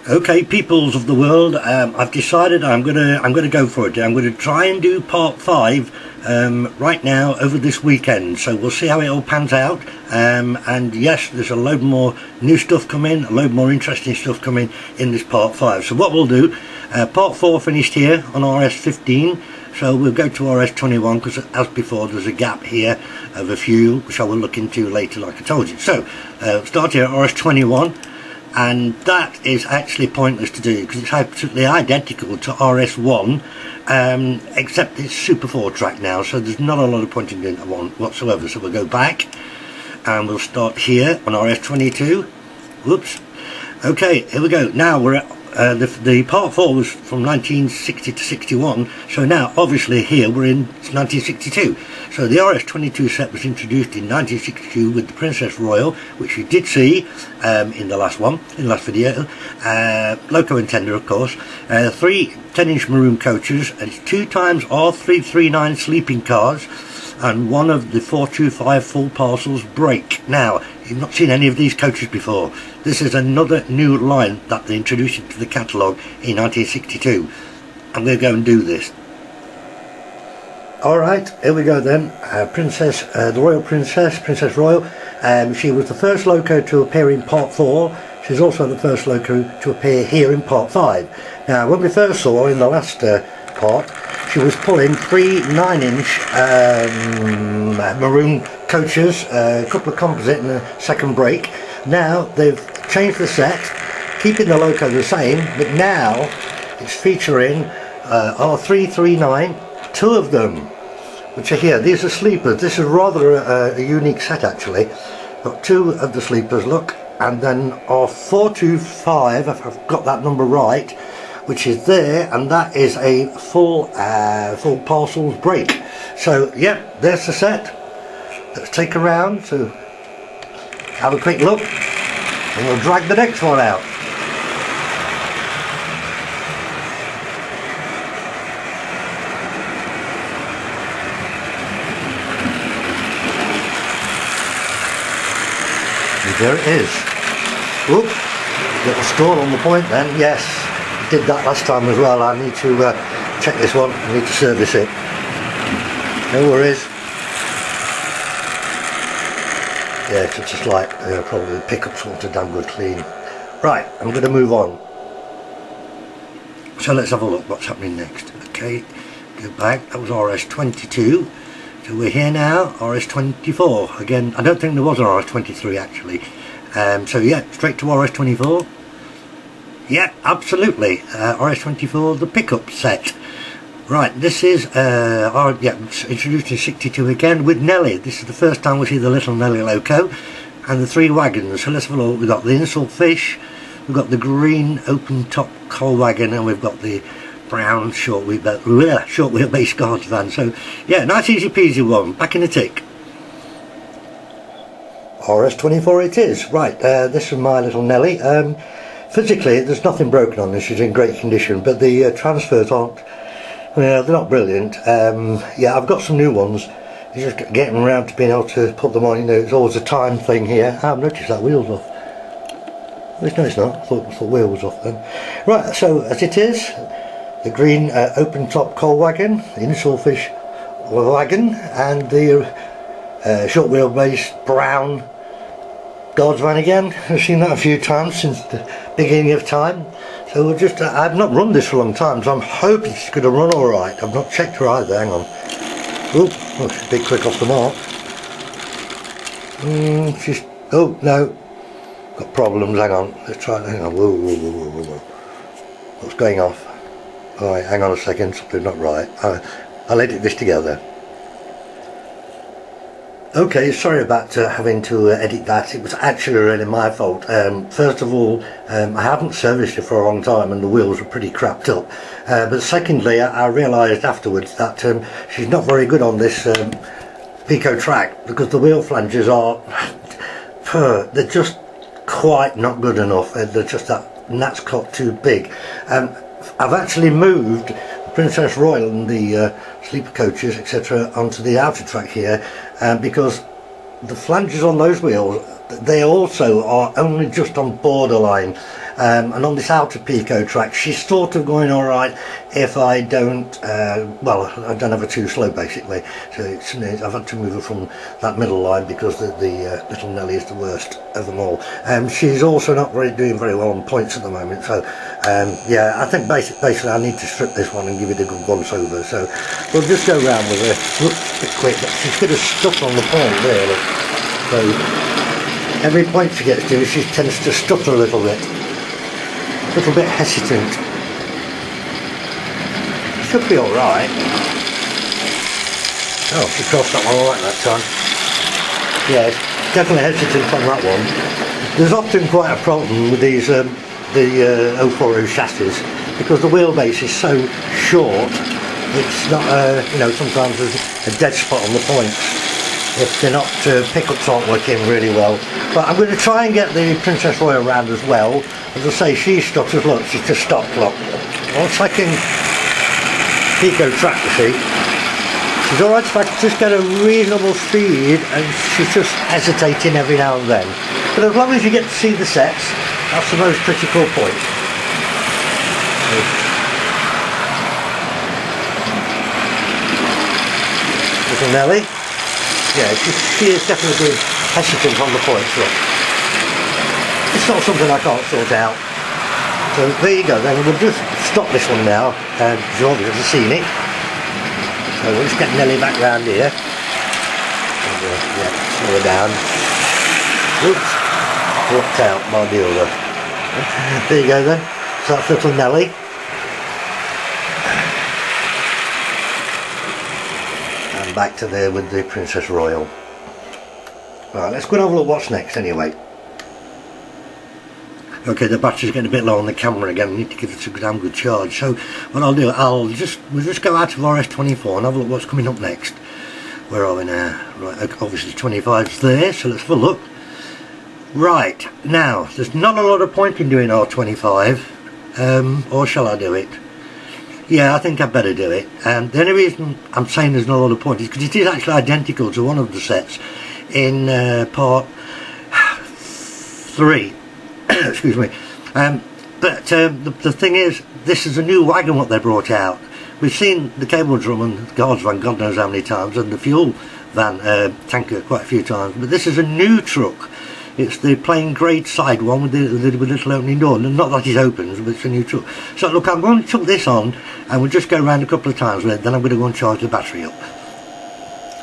Okay, peoples of the world, I've decided I'm gonna go for it. I'm gonna try and do part 5 right now over this weekend. So we'll see how it all pans out. And yes, there's a load more new stuff coming, a load more interesting stuff coming in this part 5. So what we'll do, part 4 finished here on RS15. So we'll go to RS21 because, as before, there's a gap here of a few which I will look into later, like I told you. So start here at RS21. And that is actually pointless to do because it's absolutely identical to RS1, except it's Super 4 track now, so there's not a lot of point in doing that one whatsoever. So we'll go back and we'll start here on RS22. Whoops. Okay, here we go. Now we're at the part 4 was from 1960 to 61, so now obviously here we're in 1962. So the RS22 set was introduced in 1962 with the Princess Royal, which you did see in the last video, loco and tender, of course, 3 10-inch maroon coaches, and 2 times R339 sleeping cars, and one of the 425 full parcels brake. Now, you've not seen any of these coaches before. This is another new line that they introduced into the catalogue in 1962. I'm going to go and do this. Alright, here we go then. The Royal Princess Royal. She was the first loco to appear in part 4. She's also the first loco to appear here in part 5. Now, when we first saw her in the last part, she was pulling 3 9-inch maroon coaches, a couple of composite and a second brake. Now they've changed the set, keeping the loco the same, but now it's featuring R339, 2 of them, which are here. These are sleepers. This is rather a unique set actually. Got 2 of the sleepers, look, and then R425, if I've got that number right, which is there, and that is a full parcels brake. So yeah, there's the set. Let's take a round to have a quick look, and we'll drag the next one out. And there it is. Oop, little stall on the point then, yes. Did that last time as well. I need to check this one. I need to service it. No worries. Yeah, it's just like probably the pickups want a damn good clean. Right, I'm going to move on. So let's have a look what's happening next. Okay, go back. That was RS22. So we're here now, RS24. Again, I don't think there was an RS23 actually. So yeah, straight to RS24. Yeah, absolutely. RS34, the Pickup Set. Right, this is introduced in 62 again with Nelly. This is the first time we see the little Nelly loco and the 3 wagons. So let's have a look. We've got the Insel Fish, we've got the green open top coal wagon, and we've got the brown short wheelbase guards van. So yeah, nice easy peasy one. Back in a tick. RS24 it is. Right, this is my little Nelly. Physically, there's nothing broken on this. She's in great condition, but the transfers aren't. Well, they're not brilliant. Yeah, I've got some new ones. You're just getting around to being able to put them on. You know, it's always a time thing here. I've noticed that wheel's off. No, it's not. I thought wheel was off then. Right, so as it is, the green open top coal wagon, the Insel Fish wagon, and the short wheelbase brown Guards van again. I've seen that a few times since the beginning of time. So we'll just, I've not run this for a long time, so I'm hoping it's going to run alright. I've not checked her either, hang on. Oh, she's a bit quick off the mark. Oh no, got problems, hang on. Let's try it, hang on. Whoa. What's going off? Alright, hang on a second, something's not right. I'll edit this together. Okay, sorry about having to edit that. It was actually really my fault. First of all, I haven't serviced it for a long time and the wheels were pretty crapped up. But secondly, I realised afterwards that she's not very good on this Pico track because the wheel flanges are, they're just quite not good enough. They're just that Natscot too big. I've actually moved Princess Royal and the sleeper coaches etc. onto the outer track here because the flanges on those wheels they also are only just on borderline. And on this outer Pico track, she's sort of going alright if I don't, well, I don't have her too slow basically. So I've had to move her from that middle line because the little Nelly is the worst of them all. She's also not doing very well on points at the moment. So yeah, I think basically I need to strip this one and give it a good once over. So we'll just go round with her. Look, a bit quick. She's got a stuck on the point there. Look. So every point she gets to, she tends to stutter a little bit. A little bit hesitant. Should be alright. Oh, she crossed that one alright that time. Yeah, definitely hesitant on that one. There's often quite a problem with these the 040 chassis because the wheelbase is so short. It's not you know, sometimes there's a dead spot on the points if they're not pickups aren't working really well. But I'm going to try and get the Princess Royal round as well. As I say, she stutters. Look, she's just stopped. Look, once I can Pico track, you see, she's alright if I just get a reasonable speed, and she's just hesitating every now and then. But as long as you get to see the sets, that's the most critical point. Little Nelly. Yeah, she is definitely being hesitant on the points. Look, it's not something I can't sort out. So there you go. Then we'll just stop this one now. You've obviously seen it. So we'll just get Nelly back round here. And, yeah, slow her down. Oops, blocked out by the other. There you go then. So that's little Nelly. Back to there with the Princess Royal. Right, let's go and have a look what's next anyway. Okay, the battery's getting a bit low on the camera again. I need to give it a damn good charge. So what I'll do, we'll just go out of RS34 and have a look what's coming up next. Where are we now? Right, obviously 25's there, so let's have a look. Right, now, there's not a lot of point in doing R25, or shall I do it? Yeah, I think I'd better do it. The only reason I'm saying there's not a lot of point is because it is actually identical to one of the sets in part 3. Excuse me. But the thing is, this is a new wagon what they brought out. We've seen the cable drum and the guards van God knows how many times, and the fuel van tanker quite a few times. But this is a new truck. It's the plain grey side one with the little opening door. Not that it opens, but it's a new truck. So look, I'm going to chuck this on and we'll just go around a couple of times with it, then I'm going to go and charge the battery up.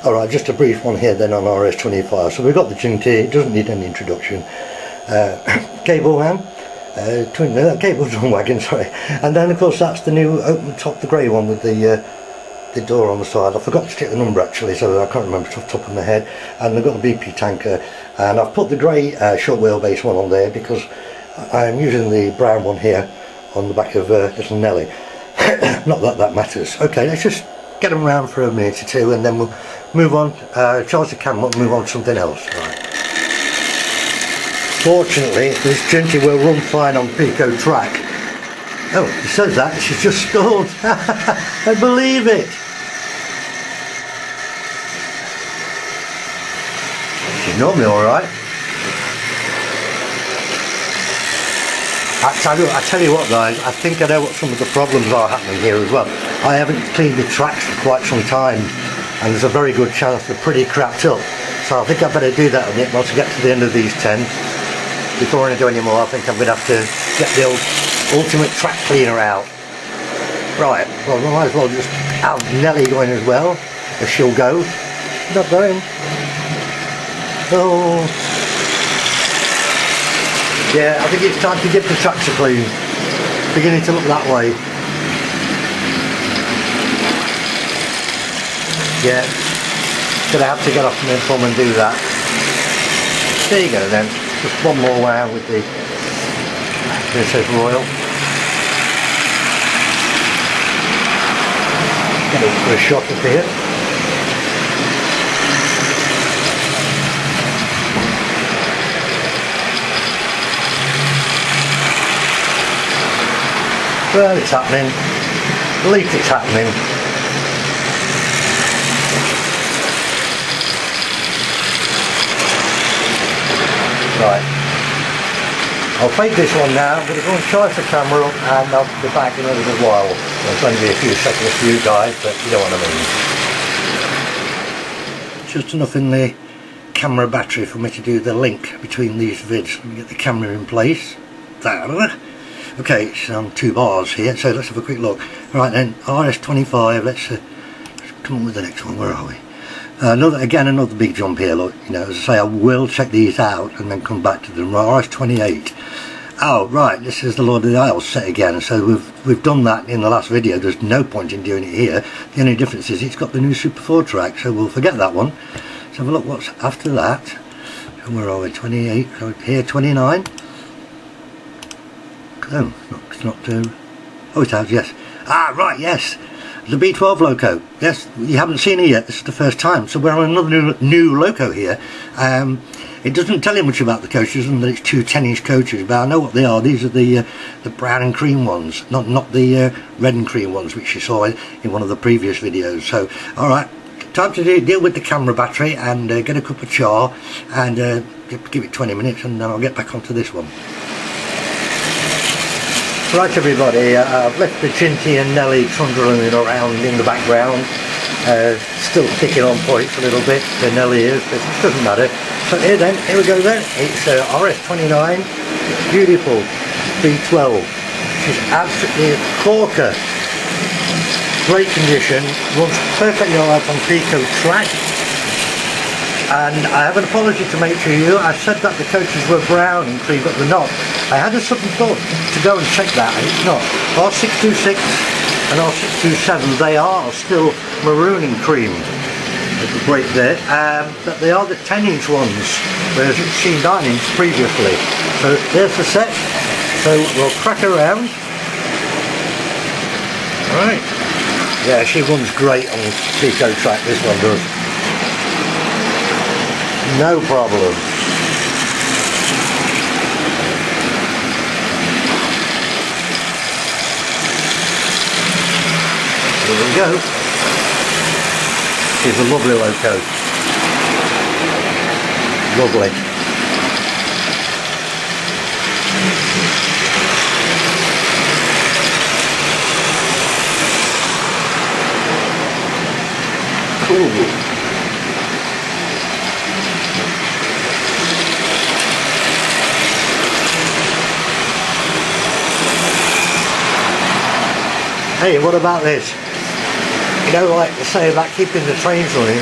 Alright, just a brief one here then on RS25. So we've got the Jinty, it doesn't need any introduction. Cable van, cable drum wagon, sorry. And then of course that's the new open top, the grey one with the door on the side. I forgot to take the number actually, so I can't remember off the top of my head. And they've got the BP tanker, and I've put the grey short wheelbase one on there because I'm using the brown one here on the back of little Nelly. Not that that matters. Okay, let's just get them around for a minute or two and then we'll move on, charge the camera up and move on to something else. Right. Fortunately, this Jinty will run fine on Pico track. Oh, it says that, she's just stalled. I believe it. She's normally alright. I tell you what guys, I think I know what some of the problems are happening here as well. I haven't cleaned the tracks for quite some time and there's a very good chance they're pretty crapped up. So I think I better do that on it once I get to the end of these 10. Before I do any more, I think I'm going to have to get the old ultimate track cleaner out. Right, well we might as well just have Nelly going as well, if she'll go. She's not going. Oh. Yeah, I think it's time to give the tracks a clean. Beginning to look that way. Yeah, gonna have to get off and then come and do that. There you go then. Just one more round with the Princess Royal. Get it for a shot up here. Well, it's happening. At least it's happening. Right, I'll fade this one now. I'm going to go and charge the camera up and I'll be back in a little while. It's only be a few seconds for you guys, but you know what I mean. Just enough in the camera battery for me to do the link between these vids. Let me get the camera in place. There. Okay, it's on 2 bars here, so let's have a quick look. Right then, RS25, let's come on with the next one. Where are we? Another big jump here. Look, you know, as I say, I will check these out and then come back to them. RS28. Oh right, this is the Lord of the Isles set again. So we've done that in the last video. There's no point in doing it here. The only difference is it's got the new Super 4 track, so we'll forget that one. Let's have a look what's after that. Where are we? 28. Here 29. Oh, it's not oh, it has, yes. Ah, right, yes. The B12 Loco. Yes, you haven't seen it yet. This is the first time. So we're on another new Loco here. It doesn't tell you much about the coaches and that it's 2 10-inch coaches, but I know what they are. These are the brown and cream ones, not the red and cream ones, which you saw in one of the previous videos. So, all right, time to deal with the camera battery and get a cup of char and give it 20 minutes, and then I'll get back onto this one. Right everybody, I've left the Chinty and Nelly trundling around in the background, still ticking on points a little bit, the Nelly is, but it doesn't matter. So here we go then, it's RS29, beautiful B12, she's absolutely a corker, great condition, runs perfectly alright on Pico track. And I have an apology to make to you. I said that the coaches were brown and cream, but they're not. I had a sudden thought to go and check that, and it's not. R626 and R627, they are still maroon and cream. There's a break there. But they are the 10-inch ones, whereas it's seen 9-inch previously. So there's the set. So we'll crack around. Alright. Yeah, she runs great on Pico track, this one does. No problem. Here we go. She's a lovely Loco. Lovely. Cool. Hey, what about this? You know, like they say about keeping the trains running,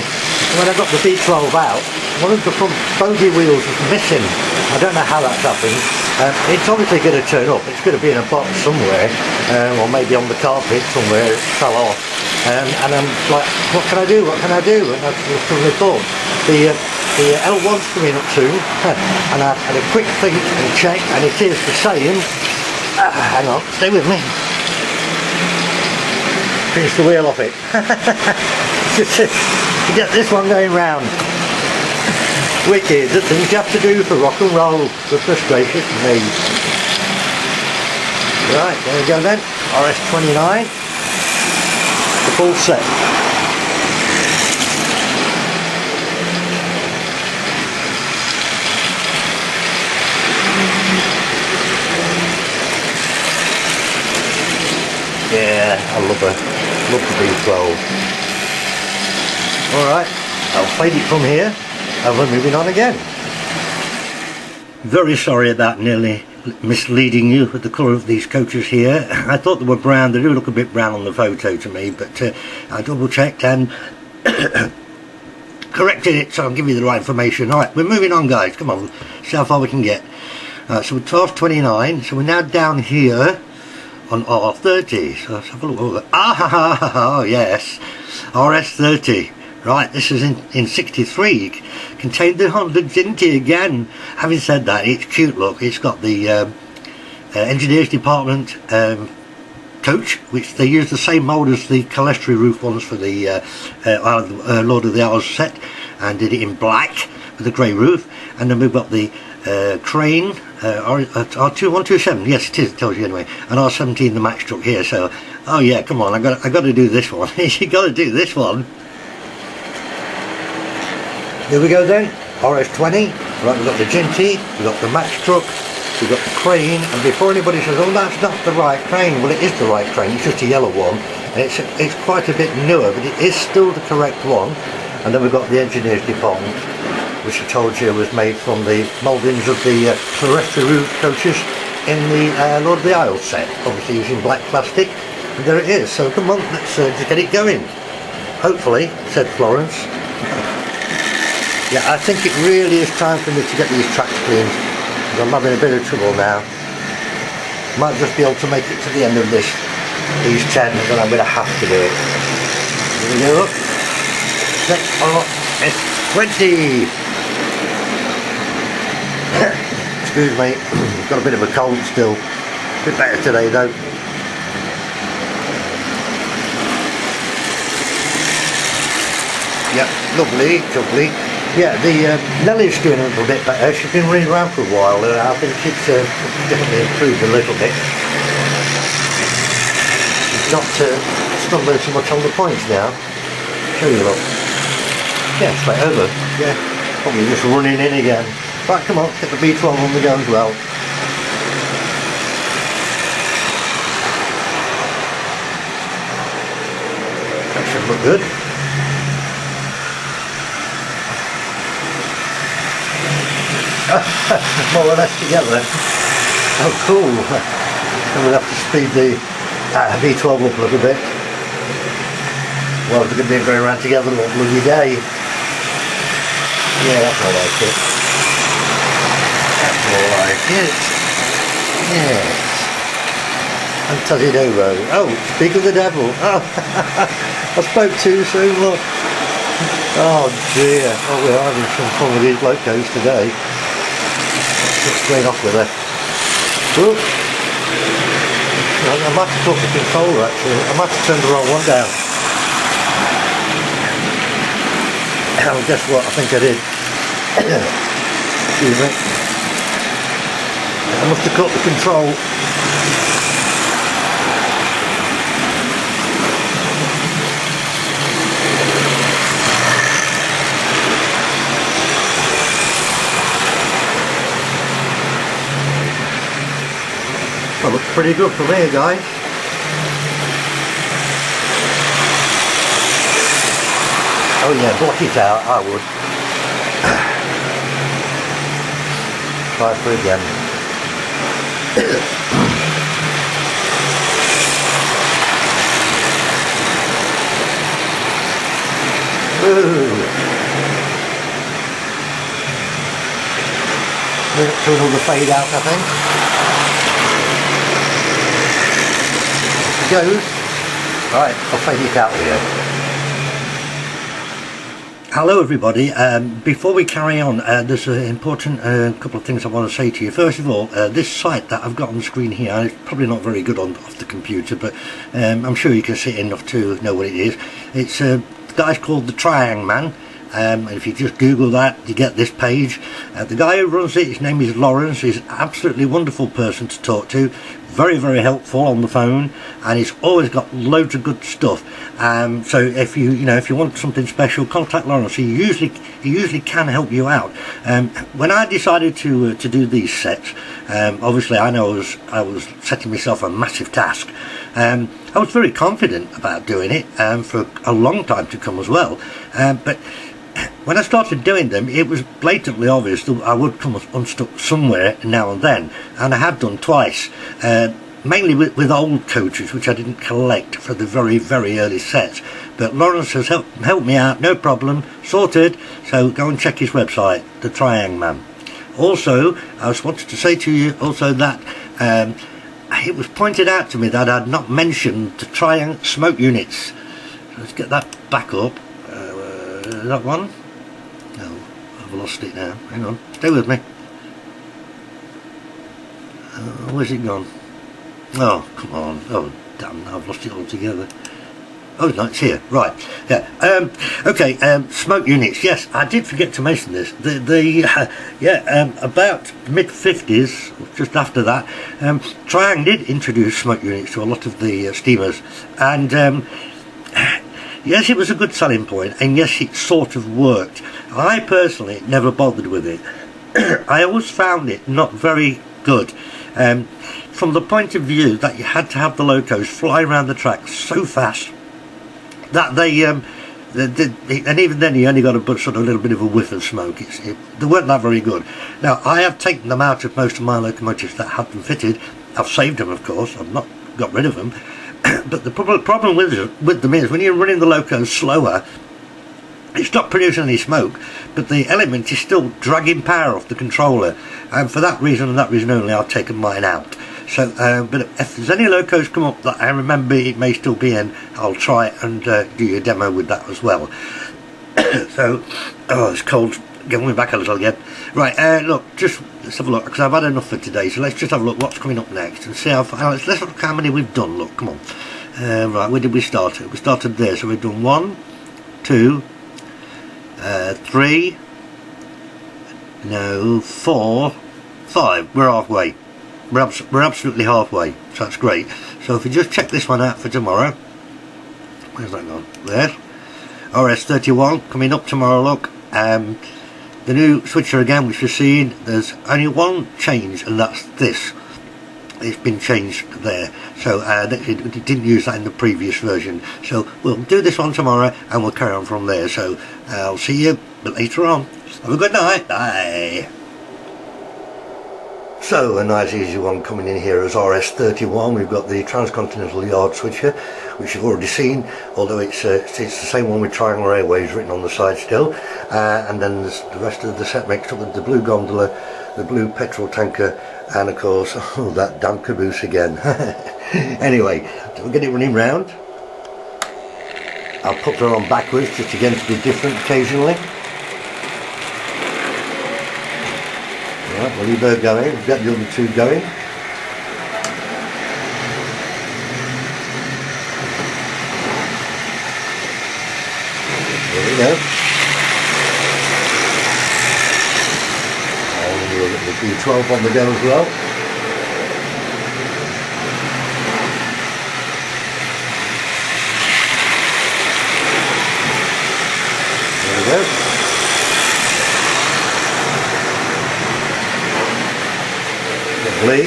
when I got the B12 out, one of the front bogey wheels was missing. I don't know how that's happened. It's obviously going to turn up. It's going to be in a box somewhere, or maybe on the carpet somewhere. It fell off. And I'm like, what can I do? What can I do? And I suddenly thought, the L1's coming up soon, and I had a quick think and check, and it is the same. Hang on, stay with me. Finish the wheel off it. To get this one going round. Wicked, the things you have to do for rock and roll. Goodness gracious me. Right, there we go then. RS29. The full set. Yeah, I love the B12. Alright, I'll fade it from here and we're moving on again. Very sorry about nearly misleading you with the colour of these coaches here. I thought they were brown. They do look a bit brown on the photo to me, but I double checked and corrected it, so I'll give you the right information. Alright, we're moving on guys, come on, see how far we can get. So we're 1229, so we're now down here on R30, so let's have a look. Oh yes, RS30. Right, this is in 63. Contained the Honda Ginty again. Having said that, it's cute. Look, it's got the engineers department coach, which they use the same mould as the Calestri roof ones for the Lord of the Isles set, and did it in black with a grey roof. And then we've got the crane R2127, yes it is, it tells you anyway, and R17 the match truck here. So oh yeah, come on, I got to do this one. You got to do this one. Here we go then, RS20. Right, we've got the Ginty, we've got the Max truck, we've got the crane, and before anybody says, oh, that's not the right crane, well, it is the right crane, it's just a yellow one, and it's quite a bit newer, but it is still the correct one. And then we've got the engineers department, which I told you was made from the mouldings of the terrestrial coaches in the Lord of the Isles set, obviously using black plastic, and there it is. So come on, let's just get it going. Hopefully, said Florence. Yeah, I think it really is time for me to get these tracks cleaned, because I'm having a bit of trouble now. Might just be able to make it to the end of these 10, and then I'm going to have to do it. Here we go. RS20. Excuse me, got a bit of a cold still. A bit better today though. Yeah, lovely, lovely. Yeah, the Nelly's doing a little bit better. She's been running around for a while. I think it's definitely improved a little bit. She's not stumbling so much on the points now. Show you, look. Yeah, straight over. Yeah, probably just running in again. Right, come on, get the B12 on the go as well. That should look good. More or less together. Oh, cool. And we'll have to speed the B12 up a little bit. Well, if we're going to be going around together all bloody day. Yeah, that's more like it. That's more like it. Yes. Antazinovo. Oh, speak of the devil. Oh, I spoke too soon, look. Oh dear. Oh, we're having some fun with these locos today. Just straight off with her. Whoop. I might have to talk the controller actually. I might have to turn the wrong one down. Oh, guess what? I think I did. Excuse me. I must have cut the control. That looks pretty good for me, guys. Oh yeah, block it out, I would. Try for again. Move it to another fade out, I think. Goes. Right, I'll fade it out here. Hello everybody, before we carry on, there's an important couple of things I want to say to you. First of all, this site that I've got on the screen here, it's probably not very good off the computer, but I'm sure you can see it enough to know what it is. It's the guy's called the Triang Man. And if you just Google that, you get this page. The guy who runs it, his name is Lawrence. He's an absolutely wonderful person to talk to, very very helpful on the phone, and he's always got loads of good stuff. So if you want something special, contact Lawrence. He usually can help you out. When I decided to do these sets, obviously I know I was setting myself a massive task. I was very confident about doing it for a long time to come as well, but when I started doing them, it was blatantly obvious that I would come unstuck somewhere now and then, and I have done twice, mainly with old coaches which I didn't collect for the very very early sets. But Lawrence has helped me out, no problem, sorted. So go and check his website, the Triang Man. Also, I just wanted to say to you also that it was pointed out to me that I'd not mentioned the Triang smoke units. So let's get that back up. That one? No, I've lost it now. Hang on, stay with me. Where's it gone? Oh, come on. Oh, damn, I've lost it altogether. Oh no, it's here. Right. Yeah. Okay. Smoke units. Yes, I did forget to mention this. About mid-50s, just after that, Triang did introduce smoke units to a lot of the steamers, and yes, it was a good selling point, and yes, it sort of worked. I personally never bothered with it. I always found it not very good, from the point of view that you had to have the locos fly around the track so fast that and even then you only got a sort of a little bit of a whiff of smoke. They weren't that very good. Now, I have taken them out of most of my locomotives that had them fitted. I've saved them, of course. I've not got rid of them. But the problem with them is when you're running the locos slower, it's not producing any smoke, but the element is still dragging power off the controller, and for that reason and that reason only, I've taken mine out. So, but if there's any locos come up that I remember it may still be in, I'll try and do a demo with that as well. So, oh, it's cold. Get me back a little again. Right, look, let's have a look, because I've had enough for today, so let's just have a look what's coming up next and see how far. Let's look how many we've done. Look, come on. Right, where did we start? We started there, so we've done 1, 2, 3, no, 4, 5. We're halfway. We're absolutely halfway, so that's great. So if we just check this one out for tomorrow, where's that gone? There, RS31 coming up tomorrow. Look, the new switcher again, which we're seeing. There's only one change, and that's this. It's been changed there, so it didn't use that in the previous version. So we'll do this one tomorrow, and we'll carry on from there. So I'll see you later on. Have a good night. Bye. So a nice easy one coming in here is RS31. We've got the transcontinental yard switcher, which you've already seen, although it's the same one with Triangle Railways written on the side still. And then there's the rest of the set mixed up with the blue gondola, the blue petrol tanker, and of course, oh, that damn caboose again. Anyway, we'll get it running round. I'll put her on backwards just again to be different occasionally. Right, we'll leave her going, we've got the other two going. There we go. And we'll get the B12 on the go as well. There we go. Lovely.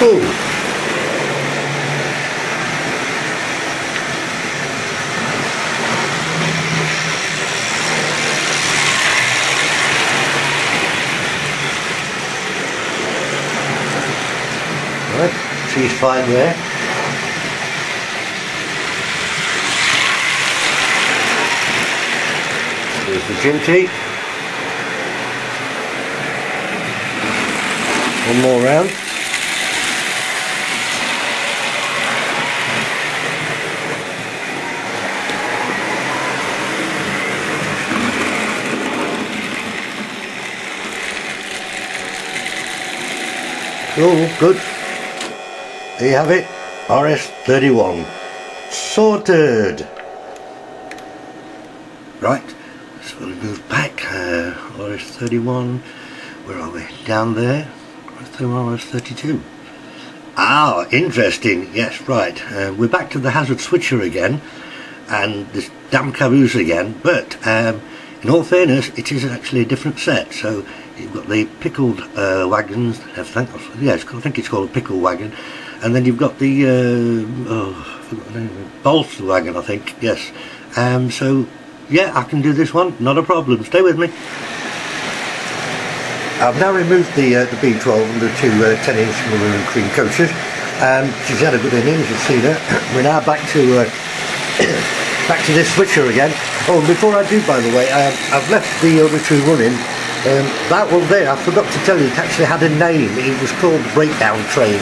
Ooh. She's fine there. There's the Ginty. One more round. Oh, good. There you have it, RS31 sorted. Right, so we'll move back. RS31, where are we? Down there. RS31, RS32. Ah, interesting. Yes, right. We're back to the hazard switcher again, and this damn caboose again. But in all fairness, it is actually a different set. So you've got the pickled wagons. I think it's called a pickle wagon. And then you've got the I forgot the name, bolster wagon, I think. Yes. So yeah, I can do this one, not a problem. Stay with me. I've now removed the B12 and the two 10-inch maroon and cream coaches. She's had a good innings, you've seen her. We're now back to back to this switcher again. Oh, and before I do, by the way, I've left the other two running. That one there, I forgot to tell you, it actually had a name. It was called Breakdown Train.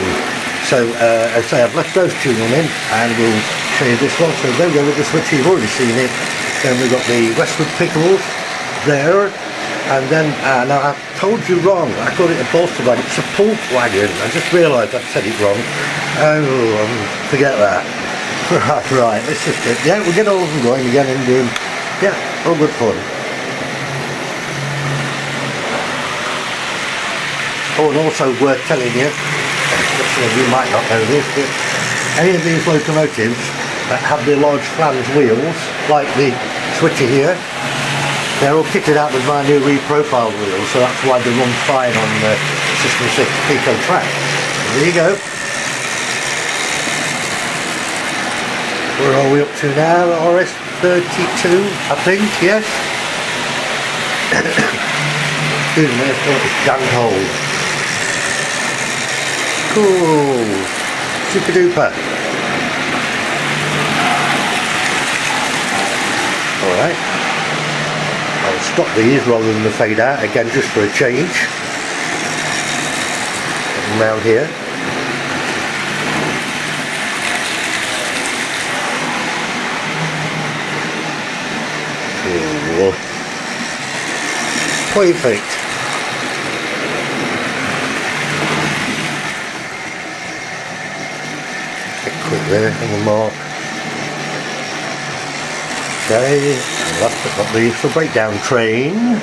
So as I say, I've left those two running, and we'll show you this one. So there we go with the switcher, you've already seen it. Then we've got the Westwood Pickles there, And then, now I told you wrong, I called it a bolster wagon, it's a pulp wagon. I just realised I'd said it wrong. Oh, forget that. Right, let's just, yeah, we'll get all of them going again and yeah, all good fun. Oh, and also worth telling you, some of you might not know this, but any of these locomotives that have the large flange wheels, like the switcher here, they're all kitted out with my new reprofiled wheels, so that's why they run fine on the System 6 Pico track. There you go. Where are we up to now? RS32, I think, yes? Excuse me, it's got this dang hole. Cool. Super duper. Alright. I'll stop these rather than the fade out, again just for a change. Get them round here. Cool. Perfect. Get quick there on the mark. Okay, and last but not least, the breakdown train.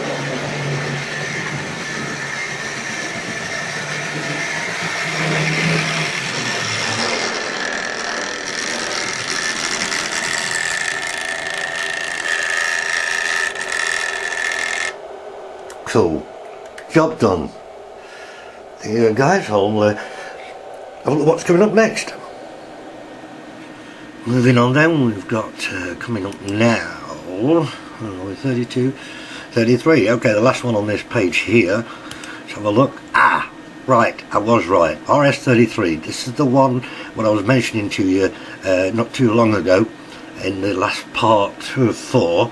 Cool, job done. There you go, guys. I'll have a look what's coming up next. Moving on then, we've got coming up now, 32, 33, okay, the last one on this page here. Let's have a look. Ah, right, I was right, RS33, this is the one what I was mentioning to you not too long ago in the last part 2 of 4.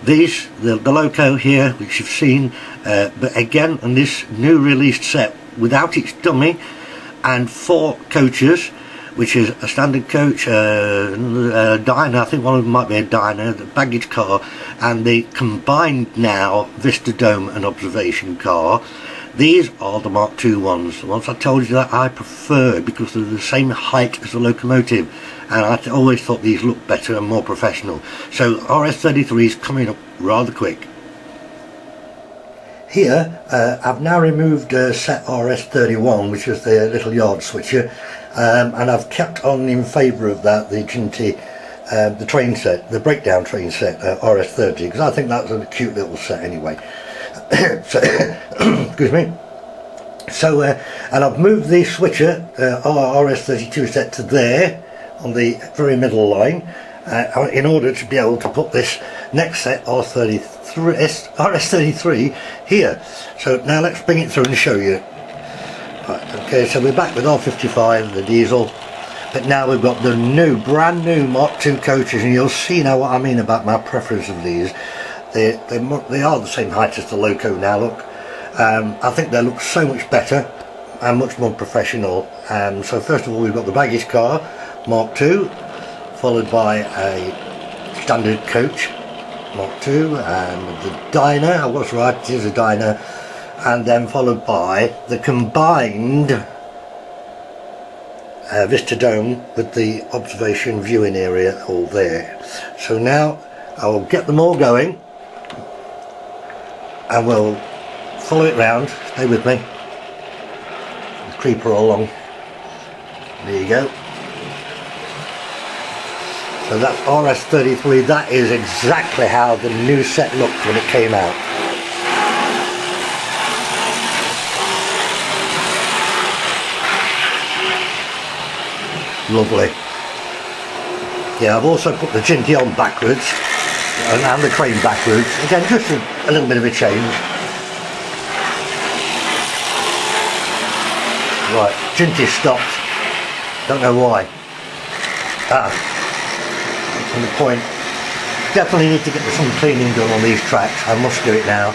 These, the loco here, which you've seen, but again on this new released set without its dummy and 4 coaches, which is a standard coach, a diner, I think one of them might be a diner, the baggage car, and the combined now Vista Dome and observation car. These are the Mark II ones, the ones I told you that I prefer because they're the same height as the locomotive, and I always thought these looked better and more professional. So RS33 is coming up rather quick. Here, I've now removed set RS31, which is the little yard switcher, and I've kept on in favour of that the Ginty, the train set, the breakdown train set, RS30, because I think that's a cute little set anyway. So, excuse me. So, and I've moved the switcher, RS32 set to there, on the very middle line, in order to be able to put this next set, RS33, here. So now let's bring it through and show you. Right, okay, so we're back with R55, the diesel, but now we've got the new, brand new Mark II coaches, and you'll see now what I mean about my preference of these. They are the same height as the loco now, look. I think they look so much better and much more professional. So first of all, we've got the baggage car, Mark II, followed by a standard coach, Mark II, and the diner, I was right, it is a diner, and then followed by the combined Vista Dome with the observation viewing area all there. So now I will get them all going and we'll follow it round. Stay with me. Creeper along. There you go. So that's RS33. That is exactly how the new set looked when it came out. Lovely. Yeah, I've also put the Ginty on backwards and the crane backwards. Again, just a little bit of a change. Right, Ginty stopped. Don't know why. On the point. Definitely need to get some cleaning done on these tracks. I must do it now.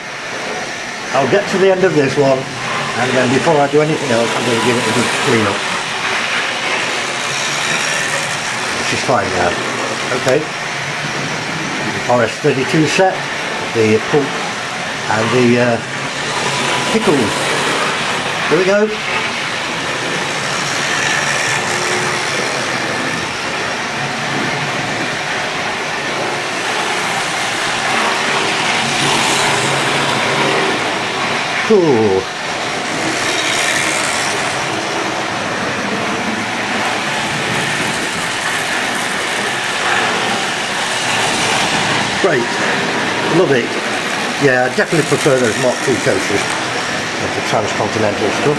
I'll get to the end of this one, and then before I do anything else, I'm going to give it a good clean up. Which is fine now. Okay. RS32 set, the pulp and the pickles. Here we go. Cool. Great, love it. Yeah, I definitely prefer those Mark II coaches of the transcontinental stuff.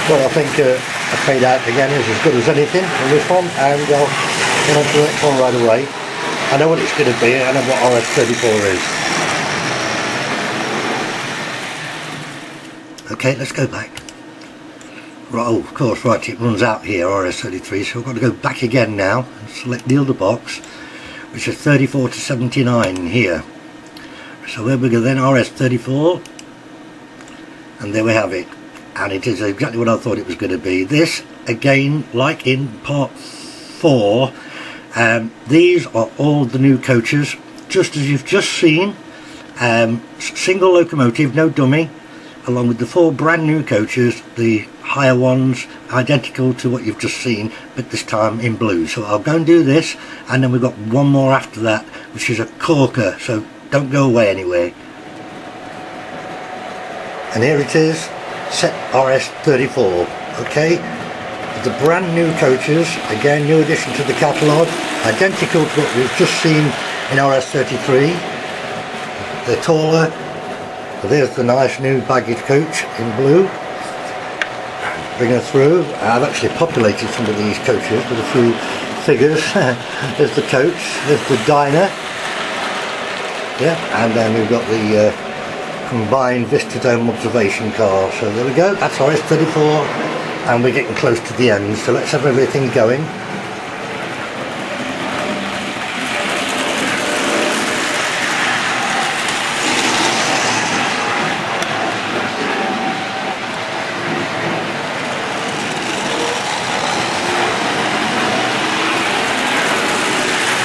Well, I think a fade out again is as good as anything on this one, and I'll get on to the next one right away. I know what it's going to be, I know what RS34 is. Okay, let's go back. Right, oh, of course, right, it runs out here, RS33, so I've got to go back again now and select the other box, which is 34 to 79 here. So there we go then, RS34, and there we have it. And it is exactly what I thought it was going to be. This, again, like in part 4, these are all the new coaches, just as you've just seen. Single locomotive, no dummy, along with the 4 brand new coaches, the higher ones, identical to what you've just seen, but this time in blue. So I'll go and do this, and then we've got one more after that, which is a corker, so don't go away anyway. And here it is. Set RS34, okay, the brand new coaches, again new addition to the catalogue, identical to what we've just seen in RS33. They're taller. There's the nice new baggage coach in blue. Bring her through. I've actually populated some of these coaches with a few figures. There's the coach, there's the diner, yeah, and then we've got the combined Vistadome observation car. So there we go, that's RS34, and we're getting close to the end, so let's have everything going.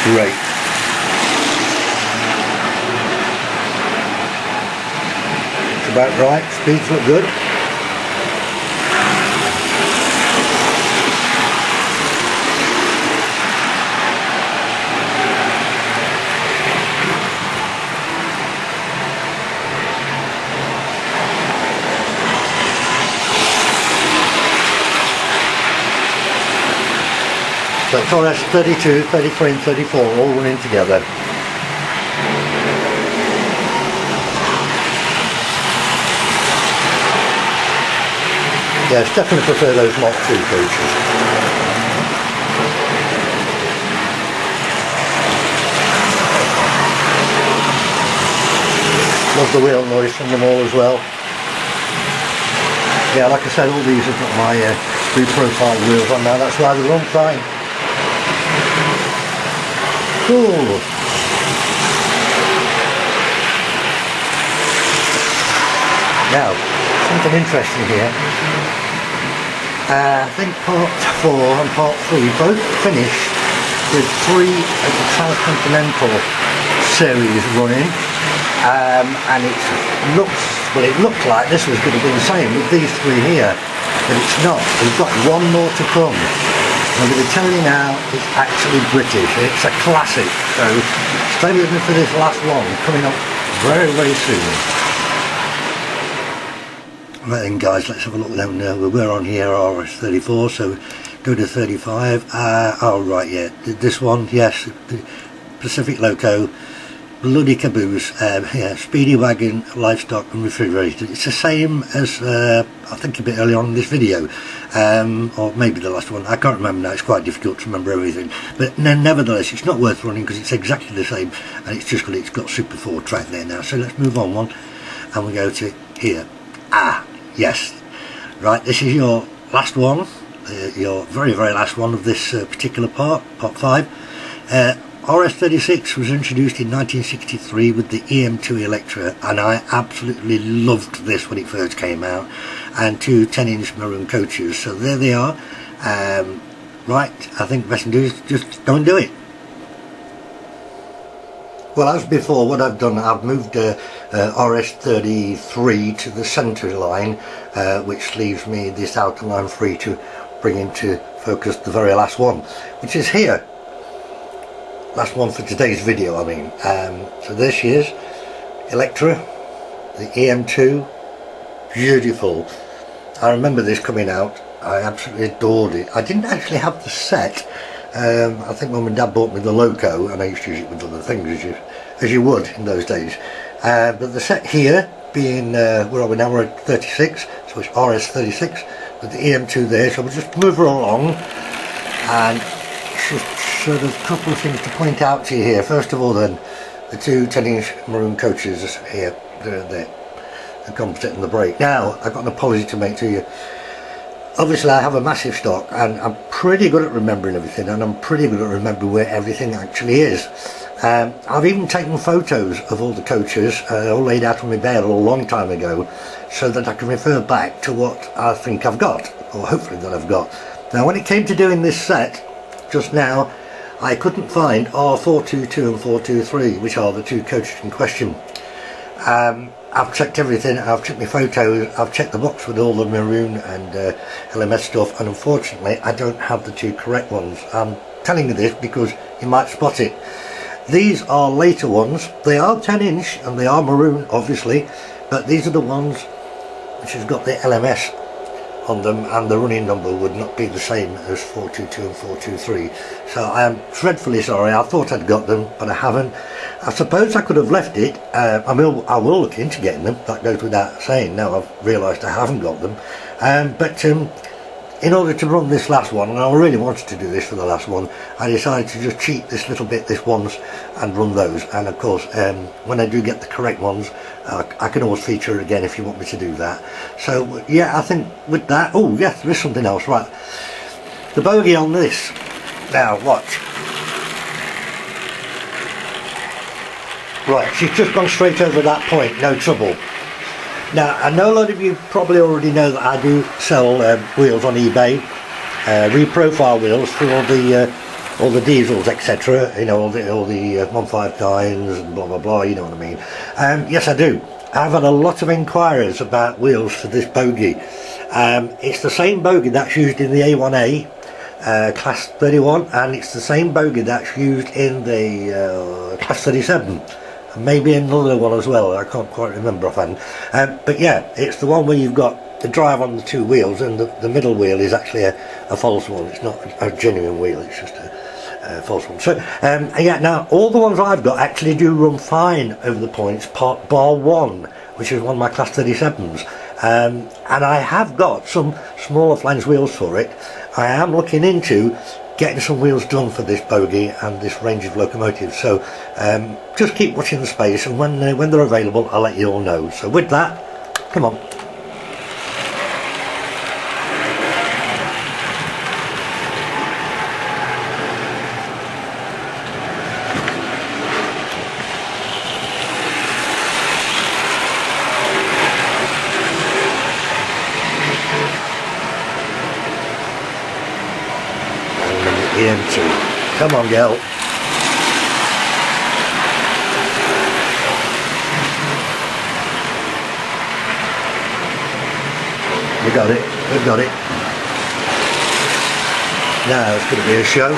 Great. About right, speeds look good. So it's RS32, 33 and 34 all running together. Yes, definitely prefer those Mark II coaches. Love the wheel noise from them all as well. Yeah, like I said, all these have got my pre-profiled wheels on now, that's why they're on fine. Cool. Now, something interesting here. I think part 4 and part 3 both finished with 3 of the Transcontinental series running, and it looked like this was going to be the same with these 3 here, but it's not. We've got one more to come. I'm going to tell you now, it's actually British. It's a classic, so stay with me for this last one, coming up very, very soon. Right then guys, let's have a look then. We're on here RS34, so go to 35. Oh right, yeah, this one, yes, the Pacific Loco, bloody caboose, yeah, speedy wagon, livestock and refrigerated. It's the same as I think a bit early on in this video, or maybe the last one, I can't remember now, it's quite difficult to remember everything, but nevertheless it's not worth running because it's exactly the same, and it's just it's got Super 4 track there now. So let's move on one, and we go to here. Yes, right, this is your last one, your very last one of this particular part 5. RS36 was introduced in 1963 with the EM2 Electra, and I absolutely loved this when it first came out, and two 10-inch maroon coaches. So there they are. Right, I think the best thing to do is just go and do it. Well, as before, what I've done, I've moved RS33 to the centre line, which leaves me this outer line free to bring into focus the very last one, which is here. Last one for today's video, I mean. So there she is, Electra, the EM2, beautiful. I remember this coming out, I absolutely adored it. I didn't actually have the set. I think Mum and Dad bought me the Loco, and I used to use it with other things as you would in those days. But the set here being, where are we now, we're at 36, so it's RS36 with the EM2 there, so we'll just move her along. And just sort of a couple of things to point out to you here. First of all then, the two 10-inch maroon coaches here, the composite and the brake. Now, I've got an apology to make to you. Obviously I have a massive stock, and I'm pretty good at remembering everything, and I'm pretty good at remembering where everything actually is. I've even taken photos of all the coaches, all laid out on my bed a long time ago, so that I can refer back to what I think I've got, or hopefully that I've got. Now when it came to doing this set, just now, I couldn't find R422 and 423, which are the two coaches in question. I've checked everything, I've checked my photos, I've checked the box with all the maroon and LMS stuff, and unfortunately I don't have the two correct ones. I'm telling you this because you might spot it. These are later ones. They are 10-inch and they are maroon obviously, but these are the ones which has got the LMS on them, and the running number would not be the same as 422 and 423. So I am dreadfully sorry. I thought I'd got them, but I haven't. I suppose I could have left it. I will look into getting them, that goes without saying. Now I've realised I haven't got them. But in order to run this last one, and I really wanted to do this for the last one, I decided to just cheat this little bit this once and run those. And of course, when I do get the correct ones, I can always feature it again if you want me to do that. So yeah, I think with that, oh yes, there is something else, right. The bogey on this, now watch. Right, she's just gone straight over that point, no trouble. Now, I know a lot of you probably already know that I do sell wheels on eBay, reprofile wheels for all the diesels, etc. You know, all the 159s and blah blah blah. You know what I mean? Yes, I do. I've had a lot of inquiries about wheels for this bogey. It's the same bogey that's used in the A1A Class 31, and it's the same bogey that's used in the Class 37. Maybe another one as well, I can't quite remember offhand. But yeah, it's the one where you've got the drive on the two wheels, and the middle wheel is actually a false one. It's not a genuine wheel, it's just a false one. So yeah, now all the ones I've got actually do run fine over the points, bar one, which is one of my Class 37s. And I have got some smaller flange wheels for it. I am looking into getting some wheels done for this bogey and this range of locomotives, so just keep watching the space, and when they're available I'll let you all know. So with that, come on. EM2. Come on, girl. We got it. We've got it. Now it's going to be a show.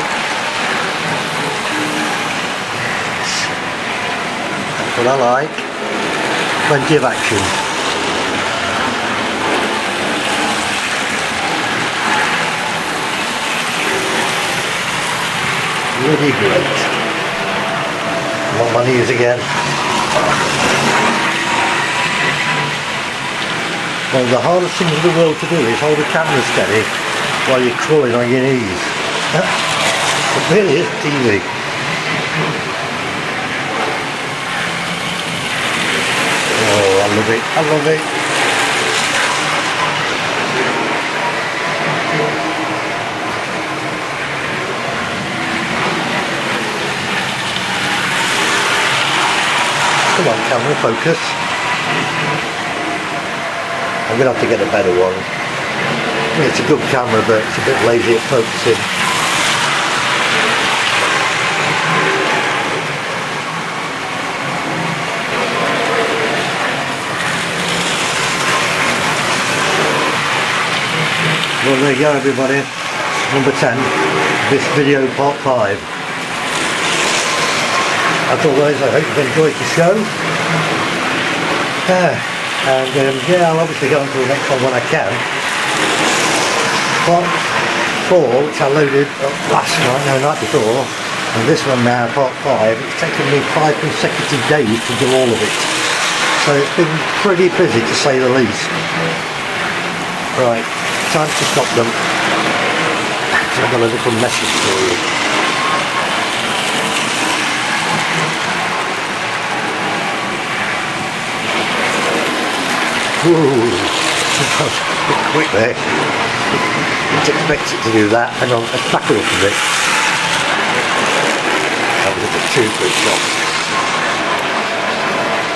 That's what I like. Plenty of action. Really great. I'm on my knees again. Well, the hardest thing in the world to do is hold the camera steady while you're crawling on your knees. It really is TV. Oh, I love it. I love it. Come on, camera, focus. I'm going to have to get a better one. I mean, it's a good camera, but it's a bit lazy at focusing. Well, there you go, everybody. Number 10, this video part 5. As always, I hope you've enjoyed the show. Yeah, I'll obviously go on to the next one when I can. Part 4, which I loaded last night, no, night before, and this one now, part 5, it's taken me 5 consecutive days to do all of it. So it's been pretty busy, to say the least. Right, time to stop them. So I've got a little message for you. Ooh, that was a bit quick there. Didn't expect it to do that. Hang on, let's back it up a bit. That was a bit too quick shot.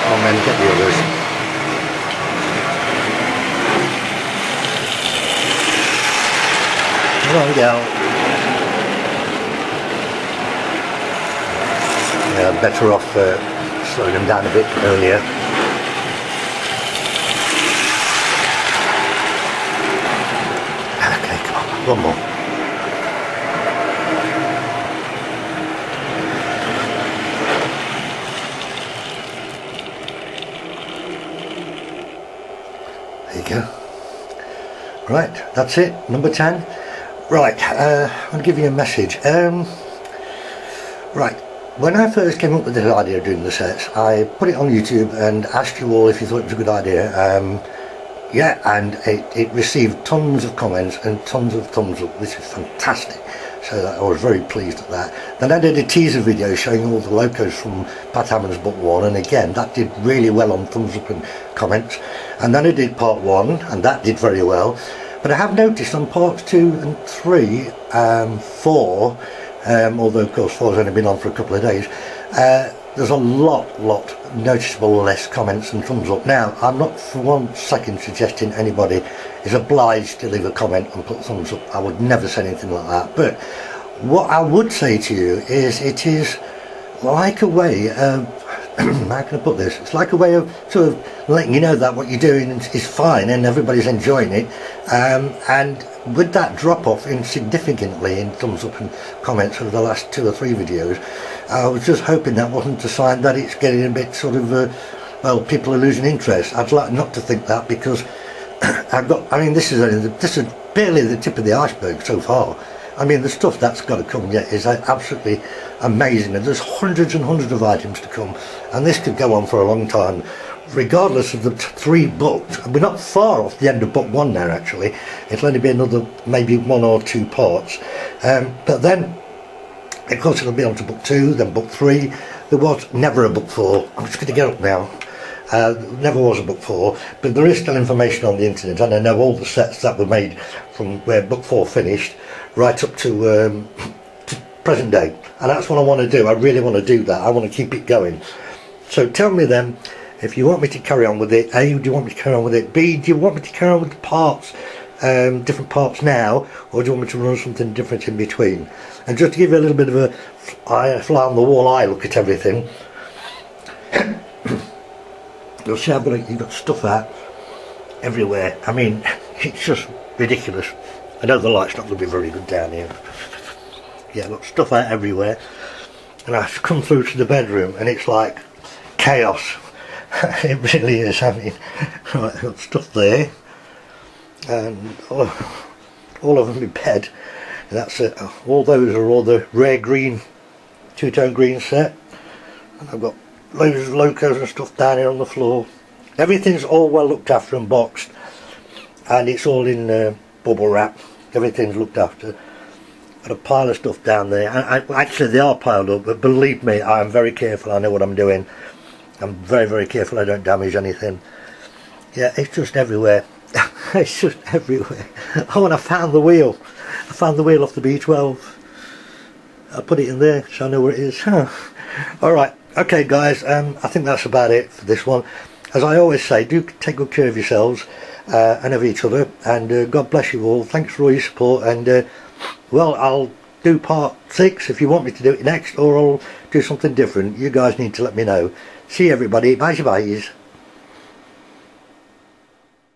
Oh man, get the others. Come on, go. Yeah, better off slowing them down a bit earlier. Okay, come on, one more. There you go. Right, that's it, number 10. Right, I'm going to give you a message. Right, when I first came up with the idea of doing the sets, I put it on YouTube and asked you all if you thought it was a good idea. Yeah, and it received tons of comments and tons of thumbs up, which is fantastic. So I was very pleased at that. Then I did a teaser video showing all the locos from Pat Hammond's book 1, and again that did really well on thumbs up and comments. And then I did part 1, and that did very well. But I have noticed on parts 2 and 3, 4, although of course 4 has only been on for a couple of days, there's a lot noticeable less comments and thumbs up. Now, I'm not for 1 second suggesting anybody is obliged to leave a comment and put thumbs up. I would never say anything like that. But what I would say to you is it is like a way of, how can I put this? It's like a way of sort of letting you know that what you're doing is fine and everybody's enjoying it. And with that drop off insignificantly in thumbs up and comments over the last 2 or 3 videos, I was just hoping that wasn't a sign that it's getting a bit sort of, well, people are losing interest. I'd like not to think that, because I mean, this is barely the tip of the iceberg so far. I mean, the stuff that's got to come yet is absolutely amazing, and there's hundreds and hundreds of items to come, and this could go on for a long time, regardless of the 3 books. We're not far off the end of book 1 now, actually. It'll only be another maybe 1 or 2 parts, but then of course it'll be on to book 2, then book 3. There was never a book 4. I'm just going to get up now. Never was a book 4, but there is still information on the internet, and I know all the sets that were made from where book 4 finished right up to present day, and that's what I want to do. I really want to do that. I want to keep it going. So tell me then if you want me to carry on with it. A, do you want me to carry on with it? B, do you want me to carry on with the parts, different parts now, or do you want me to run something different in between? And just to give you a little bit of a fly on the wall eye look at everything, you'll see you've got stuff out everywhere. I mean, it's just ridiculous. I know the light's not going to be very good down here. Yeah, look, stuff out everywhere. And I've come through to the bedroom and it's like chaos. It really is. I mean, right, I've got stuff there. And all of them in bed. And that's it. All those are all the rare green, 2-tone green set. And I've got loads of locos and stuff down here on the floor. Everything's all well looked after and boxed. And it's all in bubble wrap. Everything's looked after. Got a pile of stuff down there. Actually they are piled up, but believe me, I'm very careful. I know what I'm doing. I'm very, very careful I don't damage anything. Yeah, it's just everywhere. It's just everywhere. Oh, and I found the wheel. I found the wheel off the B12. I put it in there so I know where it is. Alright, Okay guys, I think that's about it for this one. As I always say, do take good care of yourselves and of each other, and God bless you all. Thanks for all your support, and well, I'll do part 6 if you want me to do it next, or I'll do something different. You guys need to let me know. See you everybody, bye bye.